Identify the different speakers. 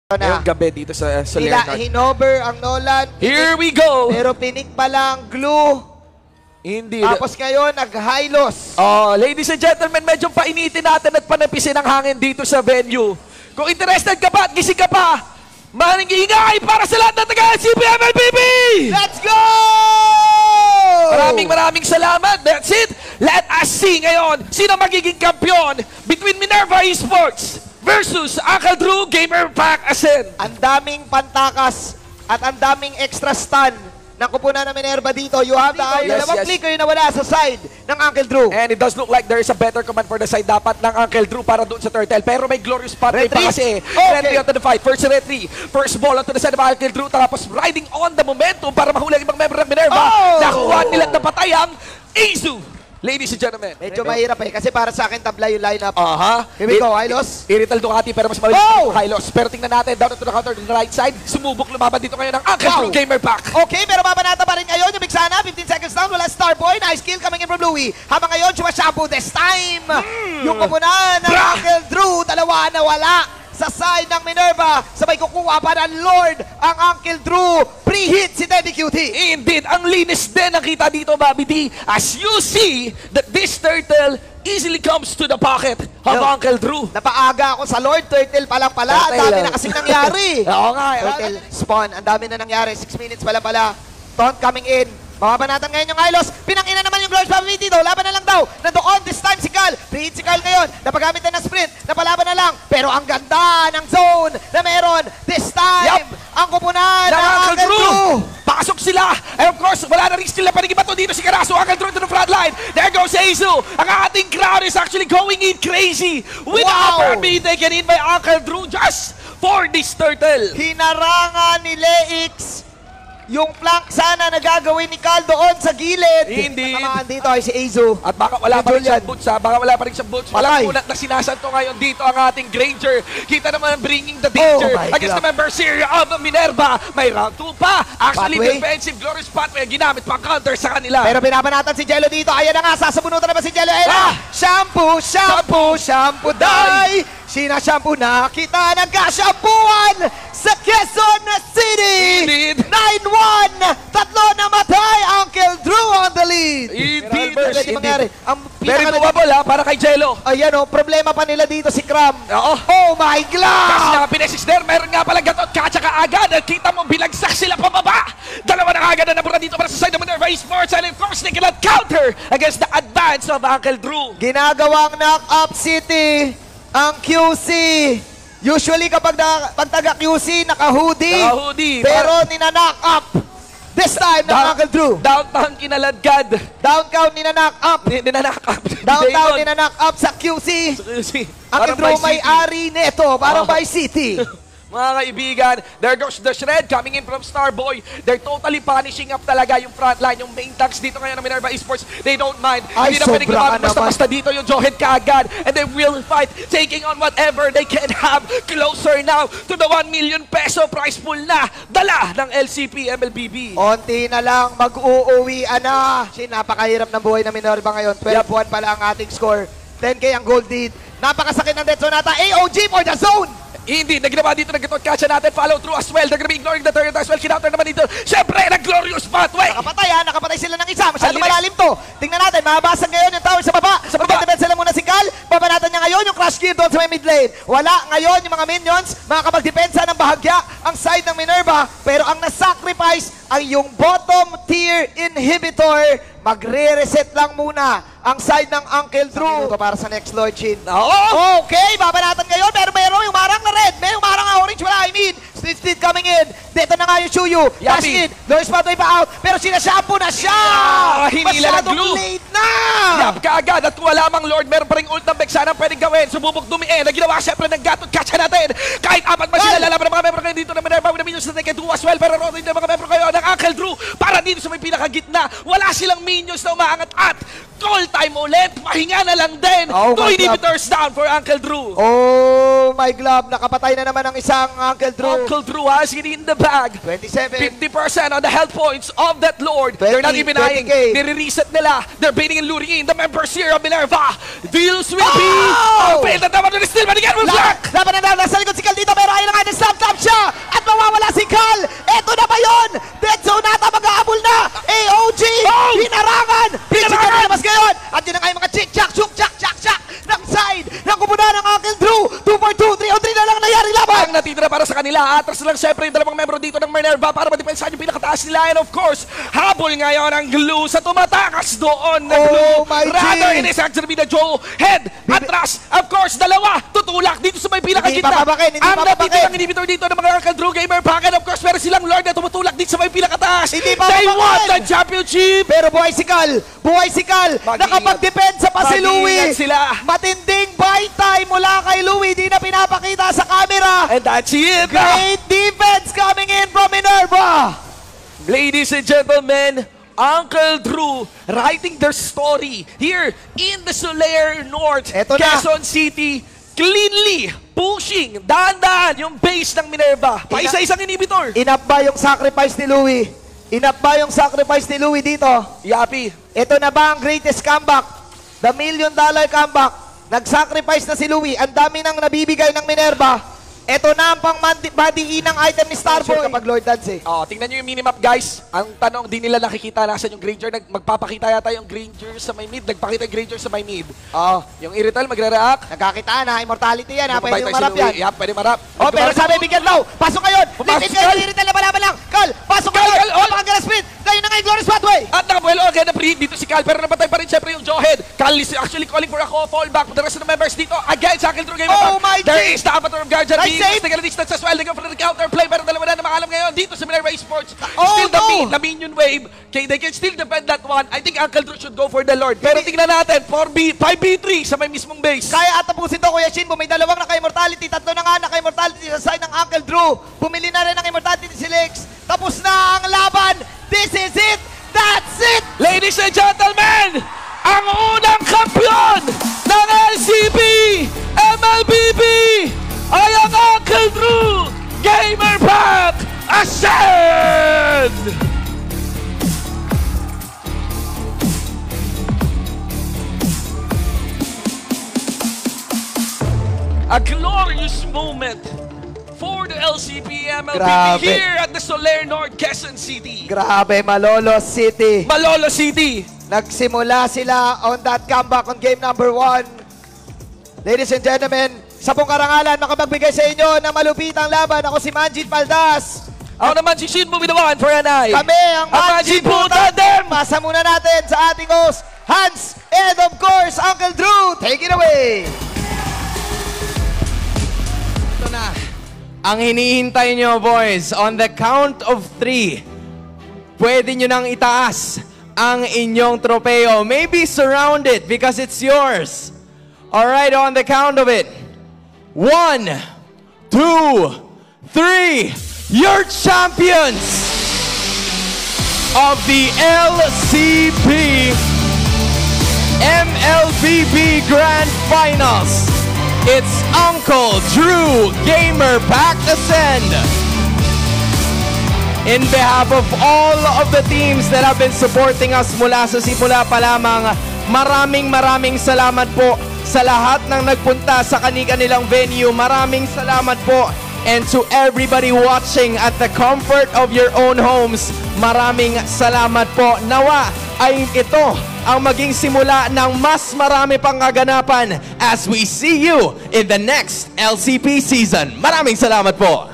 Speaker 1: Ngayong gabi dito sa Leonard.
Speaker 2: Hinover ang Nolan.
Speaker 1: Here we go!
Speaker 2: Pero pinik pa lang glue.
Speaker 1: Hindi.
Speaker 2: Tapos ngayon, nag-high loss.
Speaker 1: Oh, ladies and gentlemen, medyo painitin natin at panapisin ang hangin dito sa venue. Kung interested ka pa at gising ka pa, maningingay para sa lahat ng taga-LCP MLBB!
Speaker 2: Let's go!
Speaker 1: Maraming salamat. That's it. Let us see ngayon sino magiging kampiyon between Minerva Esports versus Uncle Drew Gamer Pack Ascend.
Speaker 2: Ang daming pantakas at ang daming extra stun ng kupunan ng Minerva dito. You have the iron. Dalawang clicker yung nawala sa side ng Uncle Drew.
Speaker 1: And it does look like there is a better command for the side dapat ng Uncle Drew para doon sa turtle. Pero may glorious pathway pa kasi. Retry onto the fight. First retry. First ball onto the side of Uncle Drew. Tapos riding on the momentum para mahuli ang ibang member ng Minerva. Nakuha nila na patay ang Azu. Ladies and gentlemen.
Speaker 2: Medyo mahirap kasi para sa akin tabla yung lineup.
Speaker 1: Here
Speaker 2: we go, Hylos.
Speaker 1: Irrital Ducati pero mas mabilis ang Hylos. Pero tingnan natin, down to the counter to the right side. Sumubok lumaban dito ngayon ng Uncle Drew Gamer Pack.
Speaker 2: Okay, pero babanata pa rin ngayon yung Bigsana. 15 seconds down, wala Starboy. Nice kill coming in from Louie. Habang ngayon, sumashampoo this time. Yung kupunan ng Uncle Drew, dalawa na wala sa side ng Minerva. Sabay kukuha pa ng Lord ang Uncle Drew. Pre-hit si Teddy QT.
Speaker 1: Indeed, ang linis din nakita dito, Bobby D. As you see that this turtle easily comes to the pocket of Uncle Drew.
Speaker 2: Napaaga ako sa Lord Turtle pa lang pala. Ang dami na kasing nangyari.
Speaker 1: Oo nga.
Speaker 2: Turtle spawn. Ang dami na nangyari. 6 minutes pala. Taunt coming in. Mababanatan ngayon yung Hylos. Pinangina naman yung Glorious Family dito. Laban na lang daw. Nandoon this time si Cal. Pre-hit si Cal ngayon. Napagamit na ng sprint. Napalaban na lang. Pero ang ganda ng zone na meron this time. Ang kupunan ng Uncle Drew.
Speaker 1: Pasok sila. And of course, wala na rin skill na panigibato dito si Carazo. Uncle Drew to the front line. There goes Azu. Ang ating crowd is actually going in crazy. With the upper being taken in by Uncle Drew just for this turtle.
Speaker 2: Hinarangan ni Leix yung flank sana na gagawin ni Cal doon sa gilid.
Speaker 1: Indeed.
Speaker 2: Natamaan dito ay si Azu.
Speaker 1: At baka wala pa rin siyang boots, Baka wala pa rin siyang boots. Walang kunat na sinasanto ngayon dito ang ating Granger. Kita naman bringing the danger against the member series of Minerva. May round 2 pa. Actually, defensive glorious pathway ginamit pang counter sa kanila.
Speaker 2: Pero binabanatan si Jello dito. Ayan na nga, sasabunutan na ba si Jello? Ayan shampoo, die! Sinashampoo na kita nagkashampuan sa Quezon City!
Speaker 1: Indeed!
Speaker 2: 9-1! Tatlo na matay! Uncle Drew on the lead!
Speaker 1: Indeed!
Speaker 2: Very
Speaker 1: doable para kay Jello.
Speaker 2: Ayan problema pa nila dito si Cram. Oh my God!
Speaker 1: Kasi nakapinesis there, meron nga pala gatot katsaka agad. Kita mo bilagsak sila pababa. Dalawa na agad na nabura dito para sa side ng Minerva Esports. And of course, they cannot counter against the advance of Uncle Drew.
Speaker 2: Ginagawang knock-up City ang QC. Usually kapag taga QC, naka-hoodie. Pero nina-knock up. This time ng Uncle Drew.
Speaker 1: Downtown kinaladkad.
Speaker 2: Downtown nina-knock up. Downtown nina-knock up sa QC. Uncle Drew may-ari neto. Parang by City.
Speaker 1: Mga kaibigan, there goes the shred coming in from Starboy. They're totally punishing up talaga yung front line, yung main tanks dito ngayon ng Minerva Esports. They don't mind. Hindi na pwedeng gumamit basta-basta dito yung Johet kaagad. And they will fight, taking on whatever they can have. Closer now to the 1 million peso prize pool na dala ng LCP MLBB.
Speaker 2: Onti na lang, mag-uuwian na. Napakahirap ng buhay ng Minerva ngayon. 12-1 pala ang ating score. 10K ang gold lead. Napakasakit ng Death Zone nata. AOG for the zone!
Speaker 1: Hindi, naginawa dito, nagkatot catch natin, follow through as well. They're gonna be ignoring the turret as well. Kinounter naman dito. Siyempre, nag-glorious pathway.
Speaker 2: Nakapatay sila ng isa. Masyado malalim to. Tingnan natin, mabasag ngayon yung tower sa baba. Sa baba, defense sila muna si Cal. Babanatan niya ngayon yung crash gear doon sa may mid lane. Wala ngayon yung mga minions, makakapagdepensa ng bahagya ang side ng Minerva. Pero ang nasacrifice ay yung bottom tier inhibitor. Magre-reset lang muna ang side ng Uncle Drew. Ito para sa next Lord Chin. Okay, babanatan ngayon. Pero mayroon yung marang na red. May yung marang na orange. Wala, Split coming in. Dito na nga yung Chuyu. Dash in. Glorious pathway pa out. Pero sinashampoo na siya.
Speaker 1: Hinila ng glue.
Speaker 2: Late na.
Speaker 1: Kaagad at wala mang Lord. Meron pa rin ult ng Vexana pwedeng gawin. Sububok dumiin. Naginawa siyempre ng gatot catch natin. Kahit apat ba sila lalaban ng mga member ngayon dito na Minerva with the minions that they can do as well. Pero rotate na mga membro kayo ng Uncle Drew para dito sa may pinakagitna. Wala silang minions na umaangat at call time ulit. Pahinga na lang din.
Speaker 2: Oh,
Speaker 1: 2 inhibitors down for Uncle Drew.
Speaker 2: Oh my glove, nakapatay na naman ang isang Uncle Drew.
Speaker 1: Uncle Drew has it in the bag.
Speaker 2: 27.
Speaker 1: 50% on the health points of that Lord.
Speaker 2: 20,
Speaker 1: They're not even eyeing.
Speaker 2: 20K.
Speaker 1: Nire-reset nila. They're baiting and luring in the members here of Minerva. Deals will be
Speaker 2: Oh!
Speaker 1: open. At naman still manigyan mo Black.
Speaker 2: Laban na nasa likod si Cal dito pero ayun na nga, slam siya at mawawala si Cal. Eto na ba yun? Dead zone nata, mag-aabol na. AOG,
Speaker 1: Oh!
Speaker 2: hinarangan.
Speaker 1: Hinarangan!
Speaker 2: Hinarangan! Labas ngayon. At yun na nga yung mga chick-chak, chuk-chak, chak-chak ng side ng kubunan ng Uncle Drew. 2 for 2, 3 on 3 na lang nangyari laban.
Speaker 1: Ang natitira para sa kanila. Atras na lang syempre yung dalawang membro dito ng Minerva para madepensahan yung pinakataas nila. And of course, habol ngayon ang Glue sa tumatakas doon na Glue.
Speaker 2: my
Speaker 1: Rather,
Speaker 2: G.
Speaker 1: it is actually the Joe. Head, atras. Of course, dalawa. Tutulak dito sa may pinakagitna.
Speaker 2: Hindi papabakin, hindi
Speaker 1: ang
Speaker 2: papabakin.
Speaker 1: natitirang inhibitor dito ng mga Uncle Drew Gamer Pack. And of course, meron silang Lord na tumutulak dito sa may pinakataas.
Speaker 2: Hindi
Speaker 1: They
Speaker 2: papabakin.
Speaker 1: want the championship.
Speaker 2: Pero buhay si Cal. Buhay si Cal.
Speaker 1: Mag-iingat.
Speaker 2: Nakapag-depensa pa si
Speaker 1: Mag-iingat
Speaker 2: Louie.
Speaker 1: sila.
Speaker 2: Matinding buy time mula kay Louie. Di na pinapakita sa camera.
Speaker 1: And that's it.
Speaker 2: Great defense coming in from Minerva.
Speaker 1: Ladies and gentlemen, Uncle Drew writing their story here in the Solaire North,
Speaker 2: Eto na.
Speaker 1: Quezon City, cleanly pushing, dahan-dahan yung base ng Minerva. Paisa-isang inhibitor.
Speaker 2: Enough ba yung sacrifice ni Louie? Enough ba yung sacrifice ni Louie dito?
Speaker 1: Yapi.
Speaker 2: Ito na ba ang greatest comeback? The $1 million comeback. Nag-sacrifice na si Louie. Ang dami nang nabibigay ng Minerva. Ito na ang pang-body ng item ni Starboy. Kapag Lord Dance eh.
Speaker 1: Oh, tingnan nyo yung minimap, guys. Ang tanong, di nila nakikita nasan yung Granger. Magpapakita yata yung Granger sa may mid. Nagpakita yung Granger sa may mid.
Speaker 2: Oh,
Speaker 1: Yung Irrital, magre-react.
Speaker 2: nagkakita na. Immortality yan ha. Pwede
Speaker 1: Mababay
Speaker 2: yung marap
Speaker 1: tayo si
Speaker 2: yan.
Speaker 1: Louie. Yap, pwede marap.
Speaker 2: Oh, pero sabi bigyan daw. Pasok ngayon.
Speaker 1: Pumasok
Speaker 2: Lift
Speaker 1: si
Speaker 2: it
Speaker 1: Cal.
Speaker 2: kayo. Irrital na balaban lang. Cal, pasok
Speaker 1: Cal,
Speaker 2: ngayon.
Speaker 1: Cal, all.
Speaker 2: Napakagala speed. Kayo na nga yung Glorious Pathway.
Speaker 1: At nakabuelo again na pre dito si Cal, pero nabatay pa rin syempre yung Jawhead. Cal is actually calling for a fallback for the rest of the members dito. Again, sa Uncle Drew Gamer
Speaker 2: Oh
Speaker 1: Pack.
Speaker 2: my
Speaker 1: There
Speaker 2: G.
Speaker 1: is the Avatar of Guardian.
Speaker 2: Nice save.
Speaker 1: Taking a distance as well. They go for the counterplay, pero dalawa na makalam ngayon dito sa Minerva Esports.
Speaker 2: Oh,
Speaker 1: Still
Speaker 2: no.
Speaker 1: the minion wave. Okay, they can still defend that one. I think Uncle Drew should go for the Lord. Pero tingnan natin, 5v3 sa may mismong base.
Speaker 2: Kaya atapusin to, Kuya Shinbo. May dalawang naka-immortality. Tatlo na nga naka-immortality sa side ng Uncle Drew. Bumili na rin ng immortality si Lex. Tapos na ang laban. This is it. That's it.
Speaker 1: Ladies and gentlemen, ang unang kampiyon ng LCB MLBB ay ang Uncle Drew Gamer Pack Ascend! A glorious moment for the LCB MLBB
Speaker 2: Grabe.
Speaker 1: here at the Solaire North, Quezon City.
Speaker 2: Grabe, Malolo City.
Speaker 1: Malolo City.
Speaker 2: Nagsimula sila on that comeback on game number 1. Ladies and gentlemen, sa pong karangalan, makapagbigay sa inyo ng malupitang laban. Ako si Manjit Paldas.
Speaker 1: Ako naman si Shinbo with the one for an eye.
Speaker 2: Kami ang
Speaker 1: Manjit
Speaker 2: Manjit
Speaker 1: Po Tandem!
Speaker 2: Pasa muna natin sa ating host, Hans, and of course, Uncle Drew. Take it away.
Speaker 3: Ito na. Ang hinihintay nyo, boys, on the count of 3, pwede nyo nang itaas ang inyong tropeo. Maybe surround it because it's yours. Alright, on the count of it. 1, 2, 3. Your champions of the LCB MLBB Grand Finals. It's Uncle Drew Gamer Pack Ascend. In behalf of all of the teams that have been supporting us mula sa simula pa lamang, maraming salamat po sa lahat ng nagpunta sa kanilang venue. Maraming salamat po. And to everybody watching at the comfort of your own homes, maraming salamat po. Nawa ay ito ang maging simula ng mas marami pang kaganapan as we see you in the next LCP season. Maraming salamat po.